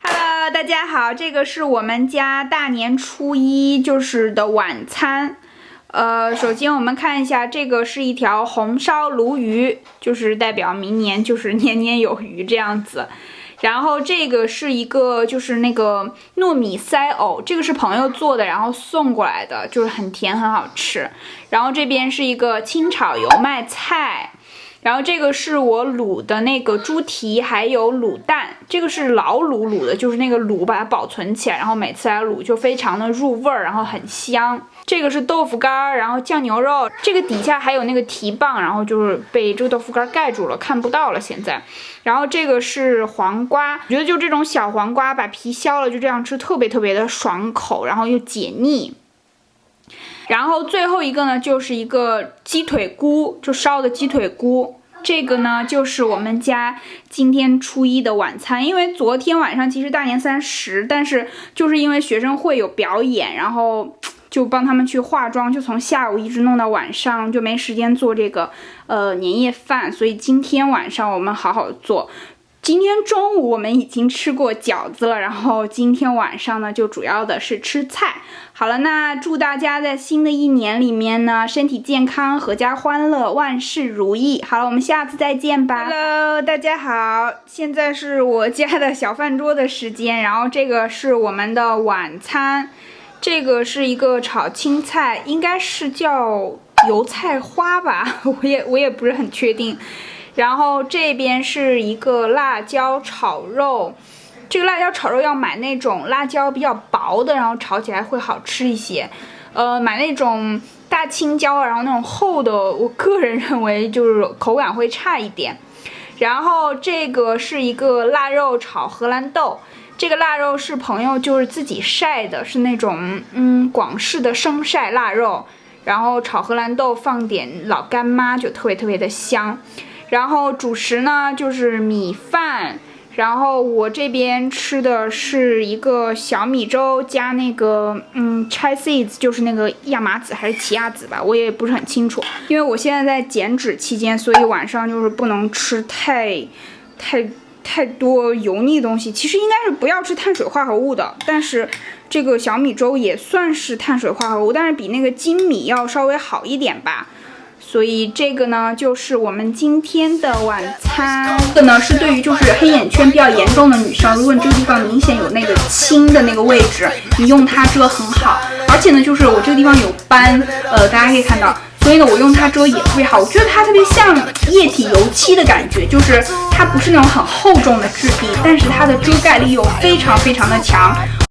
Hello， 大家好，这个是我们家大年初一的晚餐。首先我们看一下，这个是一条红烧鲈鱼，就是代表明年年年有余这样子。然后这个是一个那个糯米塞藕，这个是朋友做的，然后送过来的，就是很甜很好吃。然后这边是一个清炒油麦菜。然后这个是我卤的那个猪蹄，还有卤蛋，这个是老卤卤的，就是那个卤把它保存起来，然后每次来卤就非常的入味儿，然后很香。这个是豆腐干，然后酱牛肉，这个底下还有那个蹄膀，然后就是被这个豆腐干盖住了，看不到了现在。然后这个是黄瓜，我觉得就这种小黄瓜把皮削了，就这样吃特别特别的爽口，然后又解腻。然后最后一个呢，就是一个鸡腿菇，就烧的鸡腿菇。这个呢，就是我们家今天初一的晚餐。因为昨天晚上其实大年30，但是就是因为学生会有表演，然后就帮他们去化妆，就从下午一直弄到晚上，就没时间做这个年夜饭，所以今天晚上我们好好做。今天中午我们已经吃过饺子了，然后今天晚上呢，就主要的是吃菜。好了，那祝大家在新的一年里面呢，身体健康，阖家欢乐，万事如意。好了，我们下次再见吧。Hello， 大家好，现在是我家的小饭桌的时间，然后这个是我们的晚餐，这个是一个炒青菜，应该是叫油菜花吧，我也不是很确定。然后这边是一个辣椒炒肉，这个辣椒炒肉要买那种辣椒比较薄的，然后炒起来会好吃一些。买那种大青椒，然后那种厚的，我个人认为就是口感会差一点。然后这个是一个腊肉炒荷兰豆，这个腊肉是朋友就是自己晒的，是那种广式的生晒腊肉，然后炒荷兰豆放点老干妈，就特别特别的香。然后主食呢就是米饭，然后我这边吃的是一个小米粥加那个chai seeds， 就是那个亚麻籽还是奇亚籽吧，我也不是很清楚。因为我现在在减脂期间，所以晚上就是不能吃太多油腻的东西。其实应该是不要吃碳水化合物的，但是这个小米粥也算是碳水化合物，但是比那个精米要稍微好一点吧。所以这个呢就是我们今天的晚餐。这个呢是对于黑眼圈比较严重的女生，如果你这个地方明显有那个青的那个位置，你用它遮很好。而且呢我这个地方有斑，大家可以看到，所以呢我用它遮也特别好。我觉得它特别像液体油漆的感觉，就是它不是那种很厚重的质地，但是它的遮盖力又非常非常的强。